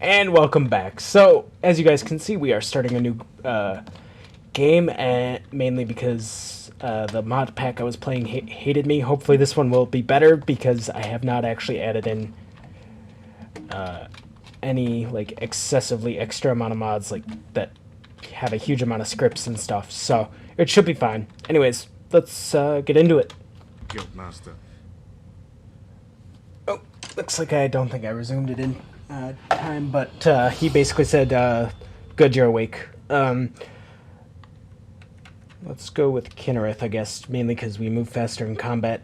And welcome back. So, as you guys can see, we are starting a new game, mainly because the mod pack I was playing hated me. Hopefully this one will be better, because I have not actually added in any like excessively extra amount of mods like that have a huge amount of scripts and stuff. So, it should be fine. Anyways, let's get into it. Guildmaster. Oh, looks like I don't think I resumed it in time, but he basically said, good, you're awake. Let's go with Kinnereth, I guess, mainly because we move faster in combat.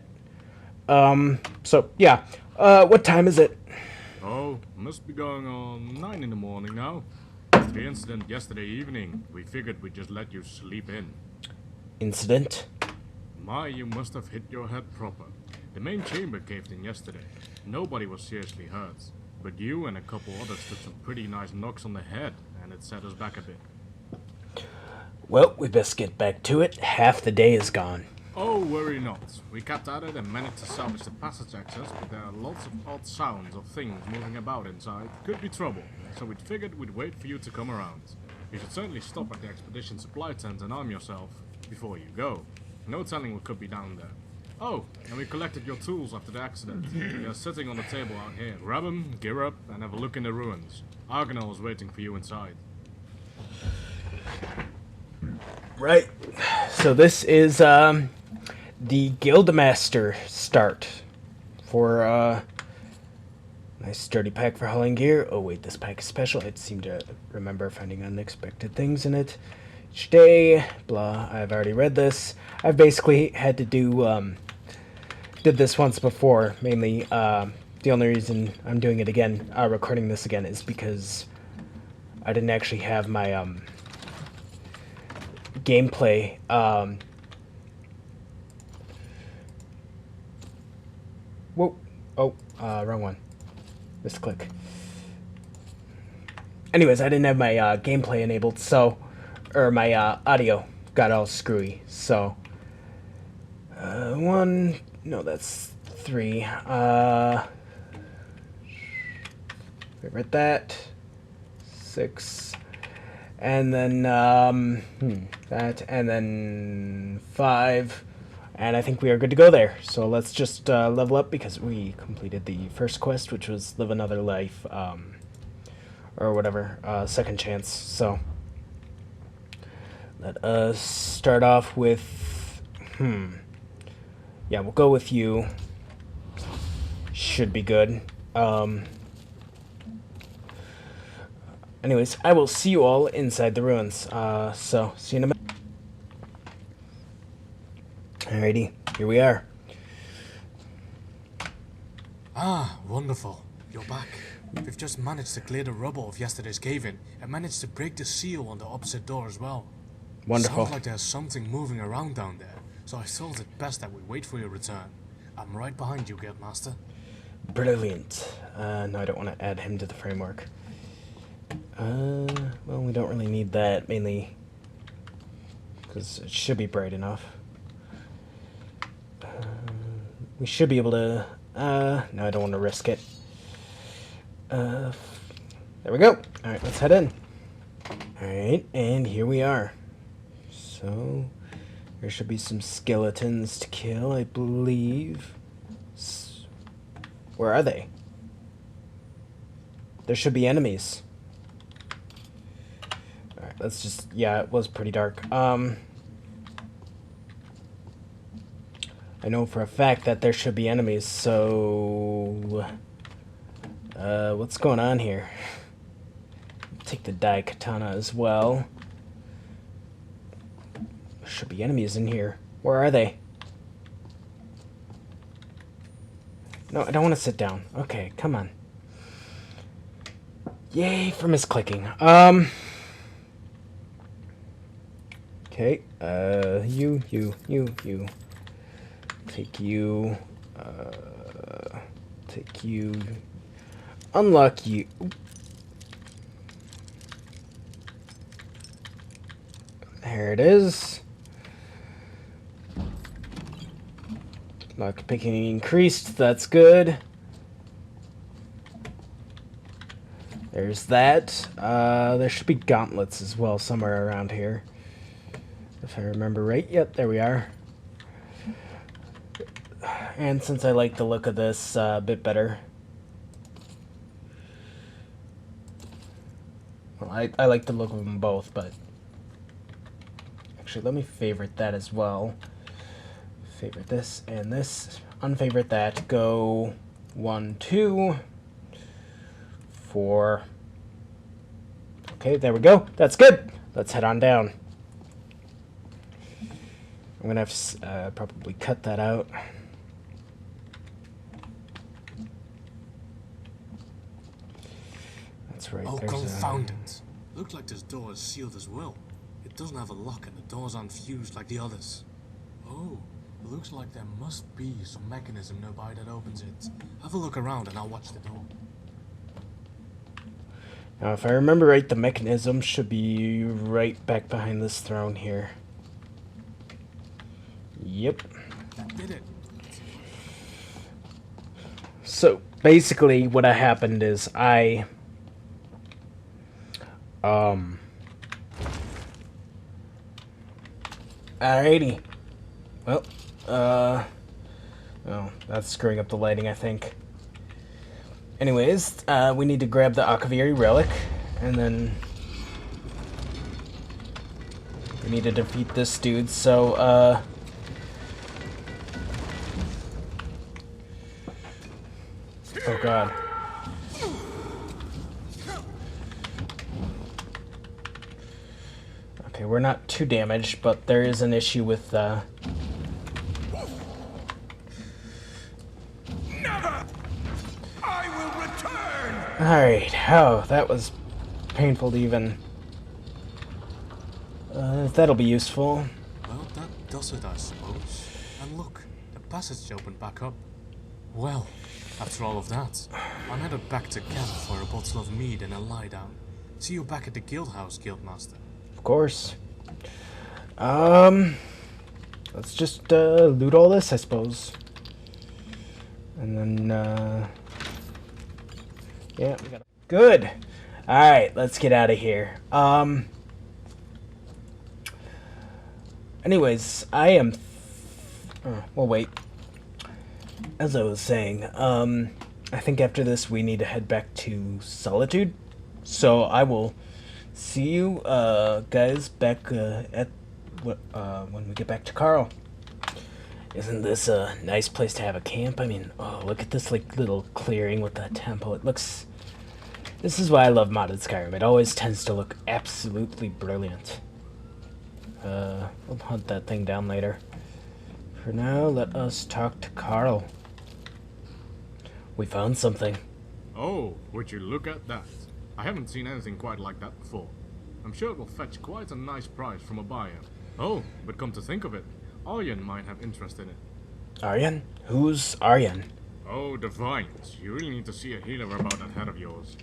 So, yeah. What time is it? Oh, must be going on 9 in the morning now. After the incident yesterday evening, we figured we'd just let you sleep in. Incident? My, you must have hit your head proper. The main chamber caved in yesterday. Nobody was seriously hurt. But you and a couple others took some pretty nice knocks on the head, and it set us back a bit. Well, we best get back to it. Half the day is gone. Oh, worry not. We kept at it and managed to salvage the passage access, but there are lots of odd sounds of things moving about inside. Could be trouble, so we figured we'd wait for you to come around. You should certainly stop at the expedition supply tent and arm yourself before you go. No telling what could be down there. Oh, and we collected your tools after the accident. They are sitting on the table out here. Grab them, gear up, and have a look in the ruins. Agnars is waiting for you inside. Right. So this is the Guildmaster start for nice sturdy pack for hauling gear. Oh wait, this pack is special. I seem to remember finding unexpected things in it each day. Blah. I've already read this. I've basically had to do did this once before. Mainly, the only reason I'm doing it again, recording this again, is because I didn't actually have my gameplay whoa. Oh, wrong one. Misclick. Anyways, I didn't have my gameplay enabled, so, or my audio got all screwy, so no, that's 3. Favorite that. 6. And then, that, and then 5. And I think we are good to go there. So let's just level up, because we completed the first quest, which was live another life, or whatever, second chance. So let us start off with, yeah, we'll go with you. Should be good. Anyways, I will see you all inside the ruins. So, see you in a minute. Alrighty, here we are. Ah, wonderful. You're back. We've just managed to clear the rubble of yesterday's cave-in and managed to break the seal on the opposite door as well. Wonderful. Sounds like there's something moving around down there, so I thought it best that we wait for your return. I'm right behind you, Guildmaster. Brilliant. No, I don't want to add him to the framework. Well, we don't really need that, mainly because it should be bright enough. We should be able to, no, I don't want to risk it. There we go. Alright, let's head in. Alright, and here we are. So, there should be some skeletons to kill, I believe. Where are they? There should be enemies. Alright, let's just, yeah, it was pretty dark. I know for a fact that there should be enemies, so what's going on here? Take the Dai Katana as well. There should be enemies in here. Where are they? No, I don't want to sit down. Okay, come on. Yay for misclicking. Okay, you. Take you. Take you. Unlock you. There it is. Lockpicking increased, that's good. There's that. There should be gauntlets as well somewhere around here. If I remember right. Yep, there we are. And since I like the look of this a bit better. Well, I like the look of them both, but... Actually, let me favorite that as well. Favorite this and this. Unfavorite that. Go 1, 2, 4. Okay, there we go. That's good. Let's head on down. I'm gonna have to probably cut that out. That's right. Oh, there's confound it. Looks like this door is sealed as well. It doesn't have a lock and the doors aren't fused like the others. Oh, looks like there must be some mechanism nearby that opens it. Have a look around and I'll watch the door. Now, if I remember right, the mechanism should be right back behind this throne here. Yep. That did it. So, basically, what happened is Alrighty. Well, oh, that's screwing up the lighting, I think. Anyways, we need to grab the Akaviri relic, and then we need to defeat this dude, so, oh god. Okay, we're not too damaged, but there is an issue with, Never! I will return! Alright, oh, that was painful to even... that'll be useful. Well, that does it, I suppose. And look, the passage opened back up. Well, after all of that, I'm headed back to camp for a bottle of mead and a lie down. See you back at the guild house, Guildmaster. Of course. Let's just, loot all this, I suppose. And then, yeah, we got good! Alright, let's get out of here. Anyways, I am... well, wait. As I was saying, I think after this we need to head back to Solitude. So I will see you, guys, back, when we get back to Carl. Isn't this a nice place to have a camp? I mean, oh, look at this, like, little clearing with that temple. It looks... This is why I love modded Skyrim. It always tends to look absolutely brilliant. We'll hunt that thing down later. For now, let us talk to Carl. We found something. Oh, would you look at that? I haven't seen anything quite like that before. I'm sure it will fetch quite a nice price from a buyer. Oh, but come to think of it, Aryan might have interest in it. Aryan? Who's Aryan? Oh, the vines. You really need to see a healer about that head of yours.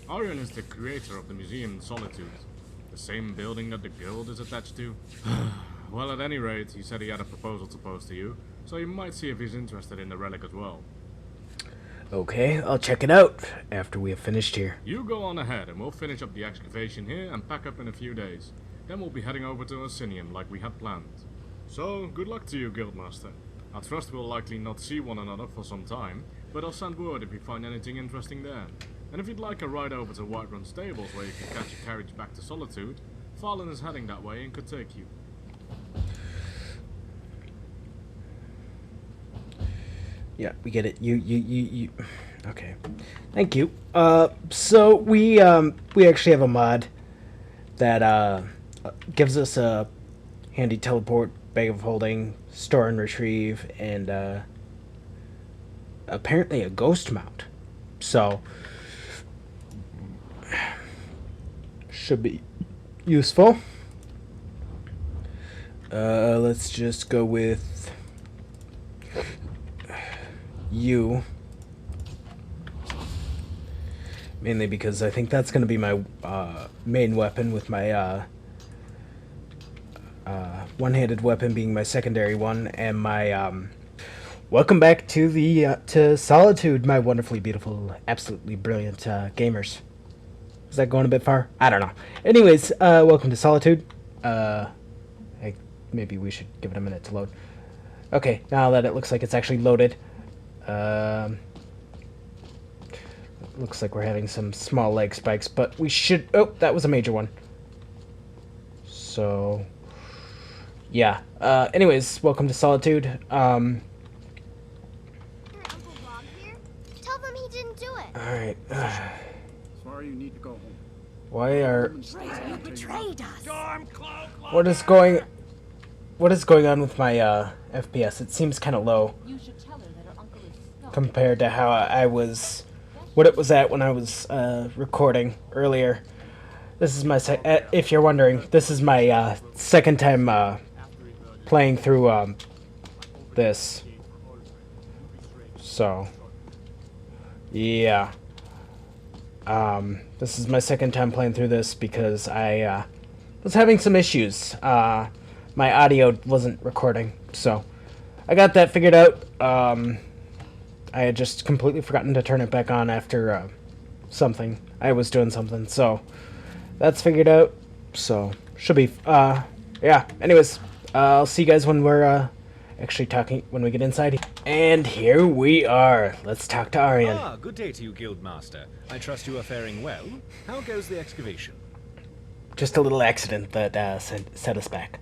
Aryan is the creator of the museum in Solitude. The same building that the guild is attached to. Well, at any rate, he said he had a proposal to pose to you, so you might see if he's interested in the relic as well. Okay, I'll check it out after we have finished here. You go on ahead and we'll finish up the excavation here and pack up in a few days. Then we'll be heading over to Orsinium like we had planned. So, good luck to you, Guildmaster. I trust we'll likely not see one another for some time, but I'll send word if we find anything interesting there. And if you'd like a ride over to Whiterun Stables where you can catch a carriage back to Solitude, Farlan is heading that way and could take you. Yeah, we get it. You. Okay. Thank you. So we actually have a mod that gives us a handy teleport, bag of holding, store and retrieve, and apparently a ghost mount. So should be useful. Let's just go with you. Mainly because I think that's going to be my main weapon, with my one-handed weapon being my secondary one, and my welcome back to the to Solitude, my wonderfully beautiful, absolutely brilliant gamers. Is that going a bit far? I don't know. Anyways, welcome to Solitude. Maybe we should give it a minute to load. Okay, now that it looks like it's actually loaded. Looks like we're having some small lag spikes, but we should... Oh, that was a major one. So... yeah. Anyways, welcome to Solitude. Your Uncle Bob here? Tell them he didn't do it. Alright. Sorry you need to go home. Why are... You betrayed us. What is going on with my FPS? It seems kind of low You should tell her that her uncle is not. compared to how I was... what it was at when I was recording earlier. This is my if you're wondering, this is my second time playing through this. So, yeah. This is my second time playing through this because I was having some issues. My audio wasn't recording, so I got that figured out. I had just completely forgotten to turn it back on after something. I was doing something, so that's figured out. So, should be, yeah. Anyways, I'll see you guys when we're actually talking, when we get inside. And here we are. Let's talk to Aryan. Ah, good day to you, Guildmaster. I trust you are faring well. How goes the excavation? Just a little accident that set us back.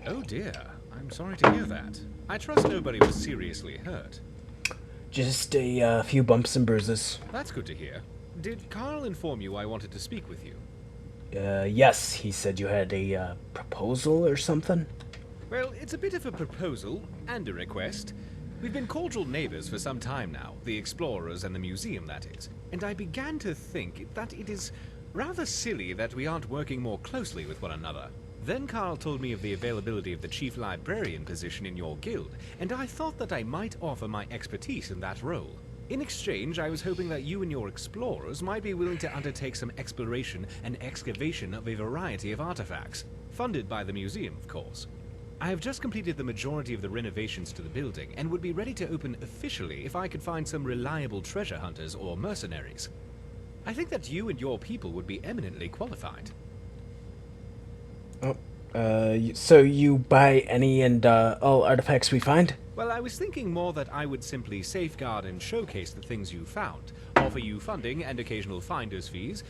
Oh dear, I'm sorry to hear that. I trust nobody was seriously hurt. Just a few bumps and bruises. That's good to hear. Did Carl inform you I wanted to speak with you? Yes, he said you had a proposal or something. Well, it's a bit of a proposal and a request. We've been cordial neighbors for some time now, the explorers and the museum, that is. And I began to think that it is rather silly that we aren't working more closely with one another. Then Carl told me of the availability of the chief librarian position in your guild, and I thought that I might offer my expertise in that role. In exchange, I was hoping that you and your explorers might be willing to undertake some exploration and excavation of a variety of artifacts, funded by the museum, of course. I have just completed the majority of the renovations to the building and would be ready to open officially if I could find some reliable treasure hunters or mercenaries. I think that you and your people would be eminently qualified. So you buy any and all artifacts we find? Well, I was thinking more that I would simply safeguard and showcase the things you found, offer you funding and occasional finder's fees.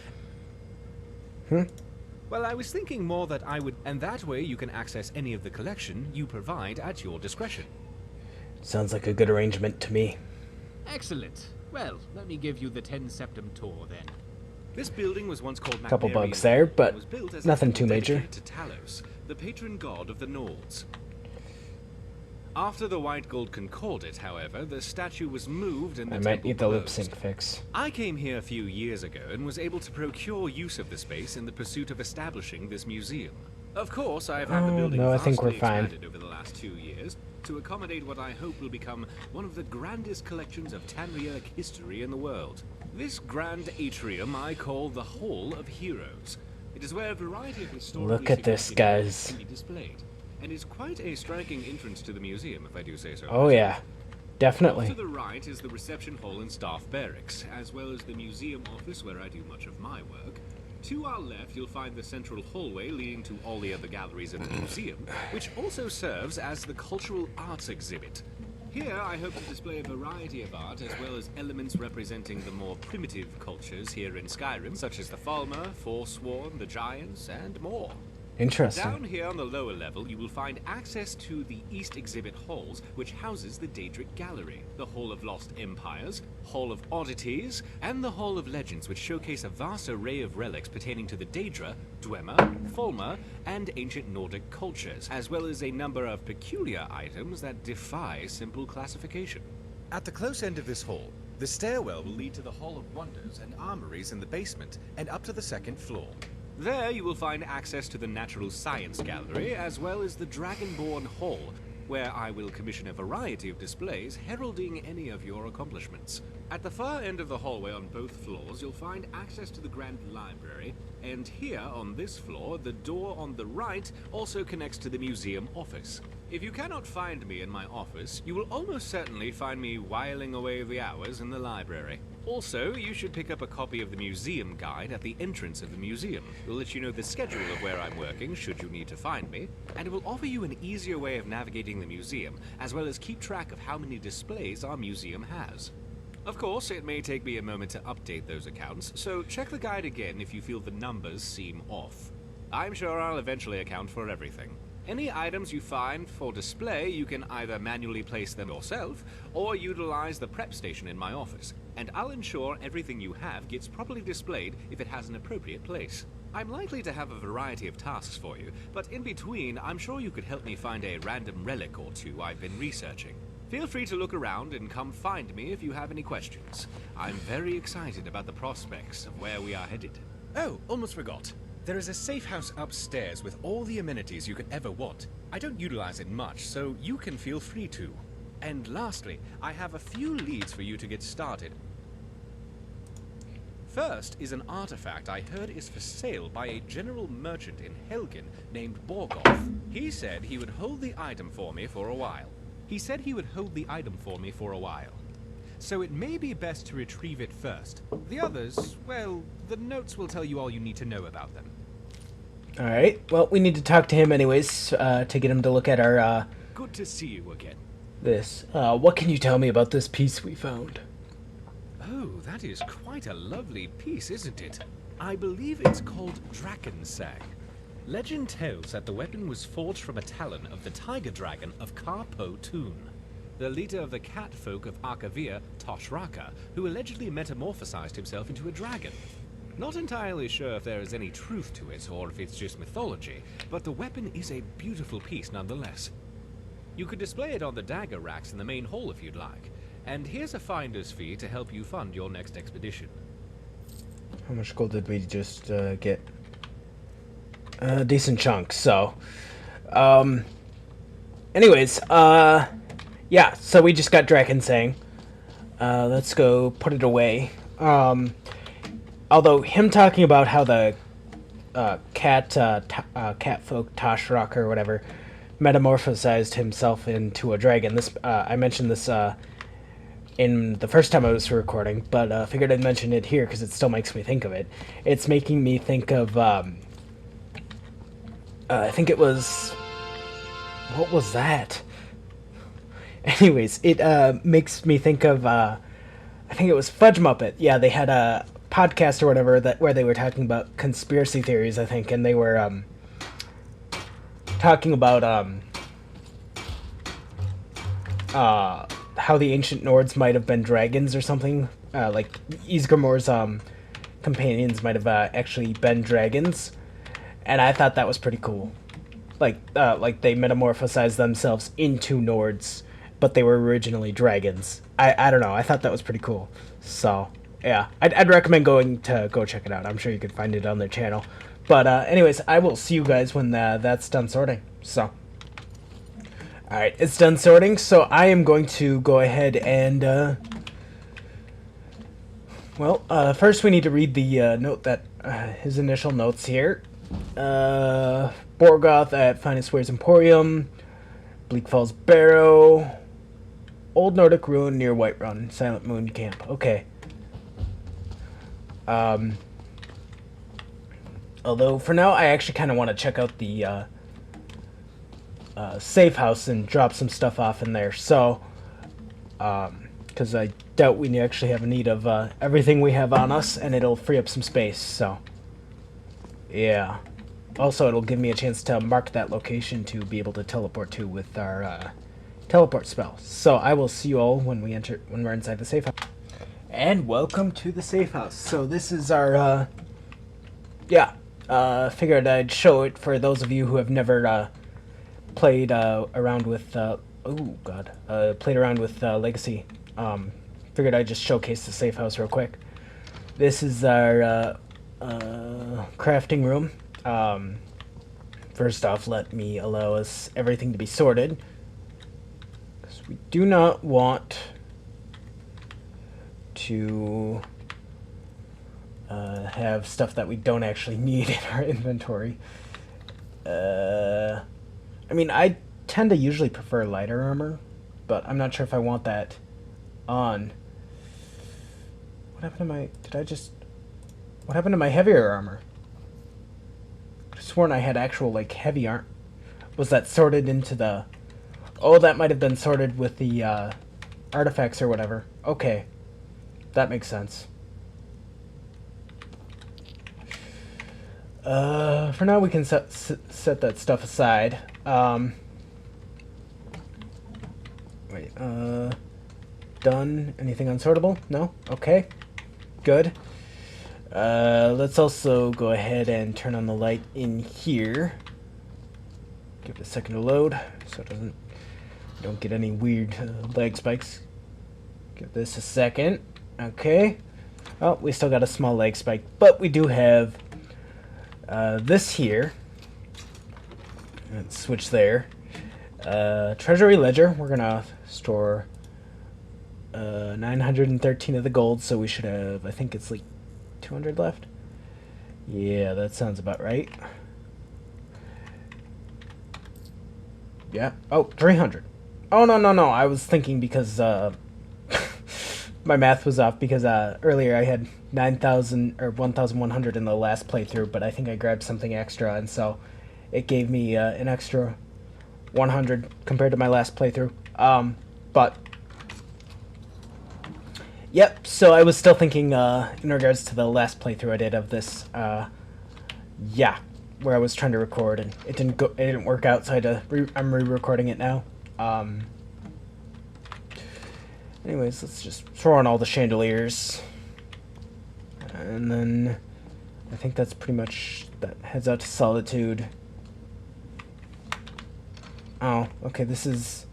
Well, I was thinking more that I would, and that way you can access any of the collection you provide at your discretion. Sounds like a good arrangement to me. Excellent. Well, let me give you the 10 Septem tour then. This building was once called Couple Magnarian bugs there, but and was built as nothing a too major. dedicated to Talos, the patron god of the Nords. After the White Gold Concordat, however, the statue was moved and the I might temple need the lip closed. sync fix. I came here a few years ago and was able to procure use of the space in the pursuit of establishing this museum. Of course, I have had the Oh, building no, I think vastly we're fine. expanded over the last 2 years to accommodate what I hope will become one of the grandest collections of Tanriuric history in the world. This grand atrium I call the Hall of Heroes. It is where a variety of historically Look at this, significant guys. items can be displayed, and is quite a striking entrance to the museum, if I do say so. Oh yeah, Off definitely. to the right is the reception hall and staff barracks, as well as the museum office where I do much of my work. To our left, you'll find the central hallway leading to all the other galleries of the museum, which also serves as the cultural arts exhibit. Here, I hope to display a variety of art, as well as elements representing the more primitive cultures here in Skyrim, such as the Falmer, Forsworn, the Giants, and more. Interesting. Down here on the lower level, you will find access to the East Exhibit Halls, which houses the Daedric Gallery, the Hall of Lost Empires, Hall of Oddities, and the Hall of Legends, which showcase a vast array of relics pertaining to the Daedra, Dwemer, Falmer, and ancient Nordic cultures, as well as a number of peculiar items that defy simple classification. At the close end of this hall, the stairwell will lead to the Hall of Wonders and armories in the basement, and up to the second floor. There you will find access to the Natural Science Gallery, as well as the Dragonborn Hall, where I will commission a variety of displays heralding any of your accomplishments. At the far end of the hallway on both floors, you'll find access to the Grand Library, and here on this floor, the door on the right also connects to the museum office. If you cannot find me in my office, you will almost certainly find me whiling away the hours in the library. Also, you should pick up a copy of the museum guide at the entrance of the museum. It will let you know the schedule of where I'm working, should you need to find me, and it will offer you an easier way of navigating the museum, as well as keep track of how many displays our museum has. Of course, it may take me a moment to update those accounts, so check the guide again if you feel the numbers seem off. I'm sure I'll eventually account for everything. Any items you find for display, you can either manually place them yourself, or utilize the prep station in my office, and I'll ensure everything you have gets properly displayed if it has an appropriate place. I'm likely to have a variety of tasks for you, but in between, I'm sure you could help me find a random relic or two I've been researching. Feel free to look around and come find me if you have any questions. I'm very excited about the prospects of where we are headed. Oh, almost forgot. There is a safe house upstairs with all the amenities you could ever want. I don't utilize it much, so you can feel free to. And lastly, I have a few leads for you to get started. First is an artifact I heard is for sale by a general merchant in Helgen named Borgoth. He said he would hold the item for me for a while. So it may be best to retrieve it first. The others, well, the notes will tell you all you need to know about them. Alright, well, we need to talk to him anyways, to get him to look at our, Good to see you again. this. What can you tell me about this piece we found? Oh, that is quite a lovely piece, isn't it? I believe it's called Drakensang. Legend tells that the weapon was forged from a talon of the tiger dragon of Karpo-Tun, the leader of the cat folk of Arkavir, Toshraka, who allegedly metamorphosized himself into a dragon. Not entirely sure if there is any truth to it or if it's just mythology, but the weapon is a beautiful piece nonetheless. You could display it on the dagger racks in the main hall if you'd like, and here's a finder's fee to help you fund your next expedition. How much gold did we just get? A decent chunk, so. Anyways, yeah, so we just got Drakensang. Let's go put it away. Although him talking about how the cat folk Toshraka or whatever metamorphosized himself into a dragon. This I mentioned this in the first time I was recording, but figured I'd mention it here because it still makes me think of it. It's making me think of I think it was, what was that? Anyways, it makes me think of I think it was Fudge Muppet. Yeah, they had a podcast or whatever where they were talking about conspiracy theories, I think, and they were talking about how the ancient Nords might have been dragons or something. Like Ysgramor's companions might have actually been dragons, and I thought that was pretty cool. Like they metamorphosized themselves into Nords, but they were originally dragons. I don't know. I thought that was pretty cool. So yeah, I'd recommend going to go check it out. I'm sure you could find it on their channel. But anyways, I will see you guys when that's done sorting. So, alright, it's done sorting. So I am going to go ahead and well, first we need to read the note that his initial notes here. Borgoth at Finest Wares Emporium, Bleak Falls Barrow, Old Nordic Ruin near Whiterun, Silent Moon Camp. Okay. Although for now I actually kind of want to check out the safe house and drop some stuff off in there. So, because I doubt we actually have a need of everything we have on us, and it'll free up some space. So, yeah. Also, it'll give me a chance to mark that location to be able to teleport to with our teleport spell. So I will see you all when we're inside the safe house. And welcome to the safe house. So this is our figured I'd show it for those of you who have never played around with played around with Legacy. Figured I'd just showcase the safe house real quick. This is our crafting room. First off, let me allow us everything to be sorted, because we do not want to have stuff that we don't actually need in our inventory. I mean, I tend to usually prefer lighter armor, but I'm not sure if I want that on. What happened to my... What happened to my heavier armor? I could have sworn I had actual, like, heavy armor. Was that sorted into the... Oh, that might have been sorted with the, artifacts or whatever. Okay. That makes sense. For now we can set that stuff aside. Wait, done. Anything unsortable? No? Okay. Good. Let's also go ahead and turn on the light in here. Give it a second to load so it don't get any weird lag spikes. Give this a second. Okay. Oh, we still got a small lag spike, but we do have this here. Let's switch there. Treasury ledger. We're gonna store 913 of the gold, so we should have, I think it's like 200 left. Yeah, that sounds about right. Yeah. Oh, 300. Oh, no. I was thinking because my math was off because earlier I had 9,000 or 1,100 in the last playthrough, but I think I grabbed something extra, and so it gave me an extra 100 compared to my last playthrough. But yep. So I was still thinking in regards to the last playthrough I did of this. Yeah, where I was trying to record and it didn't work out, so I'm re-recording it now. Anyways, let's just throw on all the chandeliers. And then I think that's pretty much that heads out to Solitude. Oh, okay, this is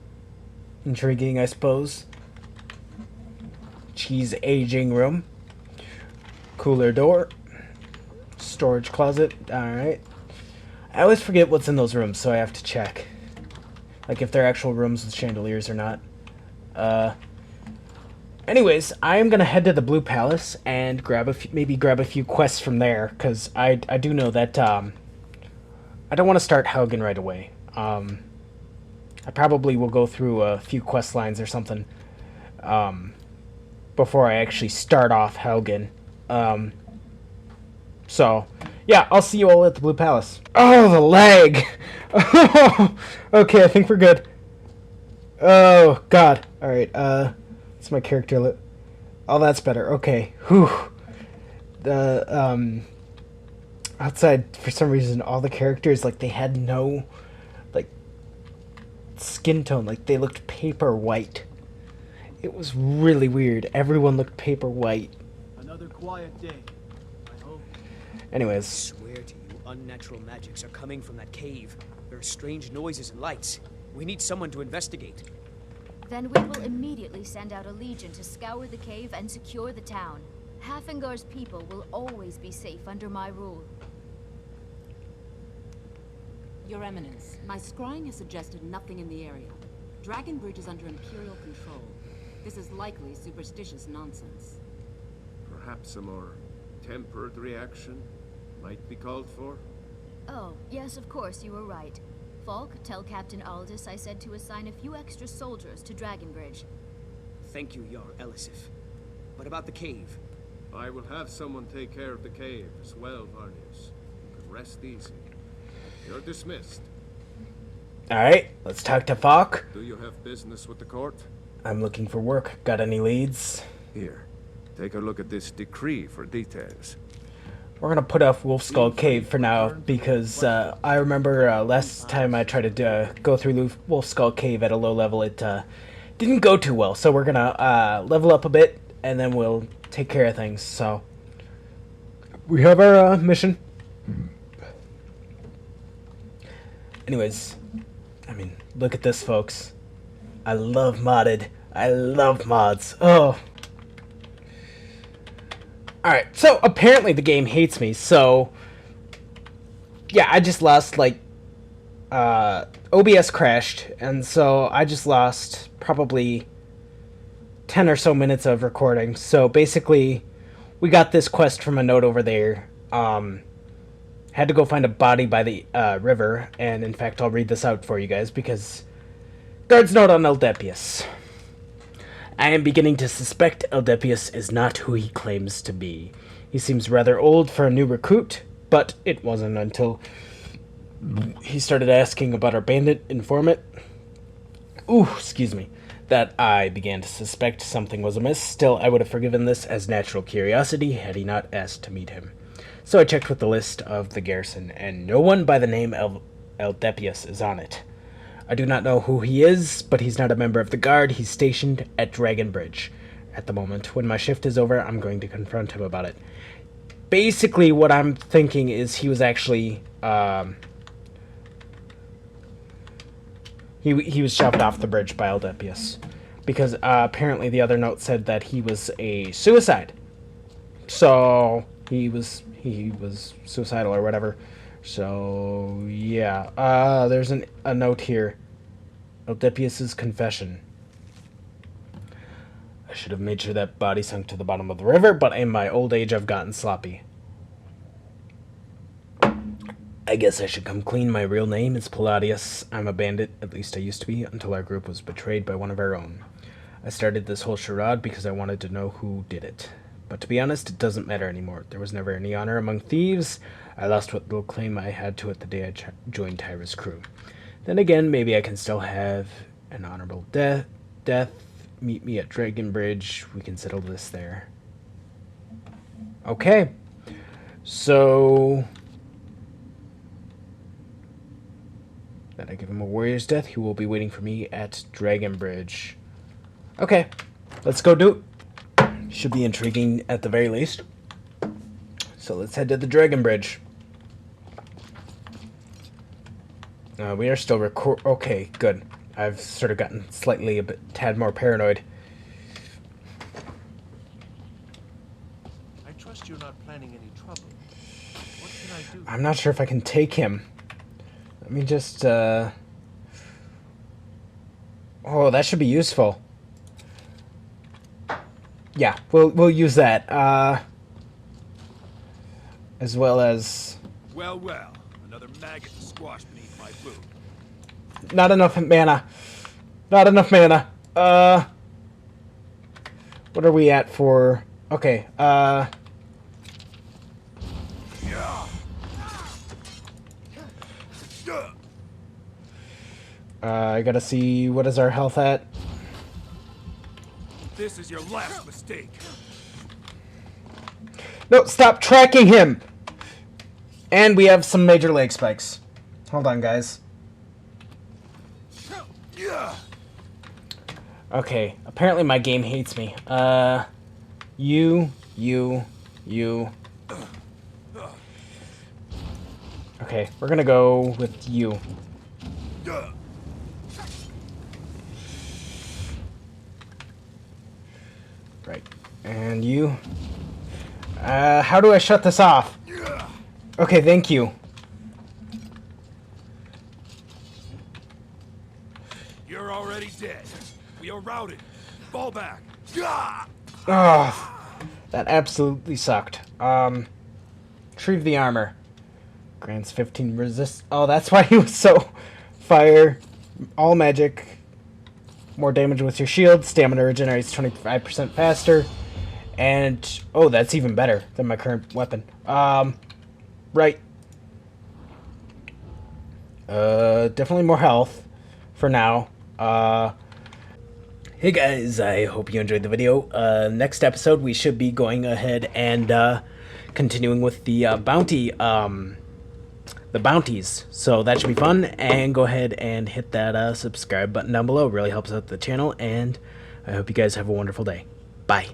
intriguing, I suppose. Cheese aging room. Cooler door. Storage closet. Alright. I always forget what's in those rooms, so I have to check. Like if they're actual rooms with chandeliers or not. Anyways, I am gonna head to the Blue Palace and maybe grab a few quests from there, because I do know that I don't want to start Haugen right away. I probably will go through a few quest lines or something before I actually start off Haugen. So, yeah, I'll see you all at the Blue Palace. Oh, the lag! Okay, I think we're good. Oh, God. Alright, it's my character. Oh, that's better. Okay. Whew. The, outside, for some reason, all the characters, like, they had no, like, skin tone. Like, they looked paper white. It was really weird. Everyone looked paper white. Another quiet day, I hope. Anyways. I swear to you, unnatural magics are coming from that cave. There are strange noises and lights. We need someone to investigate. Then we will immediately send out a legion to scour the cave and secure the town. Hafingar's people will always be safe under my rule. Your Eminence, my scrying has suggested nothing in the area. Dragonbridge is under Imperial control. This is likely superstitious nonsense. Perhaps a more tempered reaction might be called for? Oh, yes, of course, you were right. Falk, tell Captain Aldous I said to assign a few extra soldiers to Dragonbridge. Thank you, Jarl Elisif. But about the cave? I will have someone take care of the cave as well, Varnius. You can rest easy. You're dismissed. Alright, let's talk to Falk. Do you have business with the court? I'm looking for work. Got any leads? Here, take a look at this decree for details. We're gonna put off Wolfskull Cave for now, because I remember last time I tried to go through Wolfskull Cave at a low level, it didn't go too well. So we're gonna level up a bit, and then we'll take care of things. So we have our mission. Anyways, I mean, look at this, folks. I love modded. I love mods. Oh. Alright, so apparently the game hates me, so yeah, I just lost, like, OBS crashed, and so I just lost probably 10 or so minutes of recording. So basically, we got this quest from a note over there. Had to go find a body by the river, and in fact, I'll read this out for you guys because guard's note on Eldepius. I am beginning to suspect Eldepius is not who he claims to be. He seems rather old for a new recruit, but it wasn't until he started asking about our bandit informant, that I began to suspect something was amiss. Still, I would have forgiven this as natural curiosity had he not asked to meet him. So I checked with the list of the garrison, and no one by the name of Eldepius is on it. I do not know who he is, but he's not a member of the guard. He's stationed at Dragon Bridge at the moment. When my shift is over, I'm going to confront him about it. Basically, what I'm thinking is he was actually... He was shoved off the bridge by Eldepius. Because apparently the other note said that he was a suicide. So, he was suicidal or whatever. So, yeah. There's a note here. Eldepius's confession. I should have made sure that body sunk to the bottom of the river, but in my old age I've gotten sloppy. I guess I should come clean. My real name is Palladius. I'm a bandit, at least I used to be, until our group was betrayed by one of our own. I started this whole charade because I wanted to know who did it. But to be honest, it doesn't matter anymore. There was never any honor among thieves. I lost what little claim I had to it the day I joined Tyra's crew. Then again, maybe I can still have an honorable death. Meet me at Dragon Bridge. We can settle this there. Okay. So... that I give him a warrior's death. He will be waiting for me at Dragon Bridge. Okay. Let's go do it. Should be intriguing at the very least. So let's head to the Dragon Bridge. We are still okay, good. I've sort of gotten slightly a tad more paranoid. I trust you're not planning any trouble. What can I do? I'm not sure if I can take him. Let me just, oh, that should be useful. Yeah, we'll use that. As well as... Well, another maggot to squash beneath my boot. Not enough mana. Not enough mana. What are we at for... Okay, I gotta see, what is our health at? This is your last mistake. No, stop tracking him! And we have some major leg spikes. Hold on, guys. Okay, apparently my game hates me. You. Okay, we're gonna go with you. Right, and you. How do I shut this off? Okay, thank you. You're already dead. We are routed. Fall back. Oh, that absolutely sucked. Retrieve the armor. Grants 15 resist. Oh, that's why he was so... Fire. All magic. More damage with your shield. Stamina regenerates 25% faster. And... oh, that's even better than my current weapon. Right. Definitely more health. For now. Hey guys, I hope you enjoyed the video. Next episode, we should be going ahead and continuing with the bounties. So that should be fun. And go ahead and hit that subscribe button down below. It really helps out the channel. And I hope you guys have a wonderful day. Bye.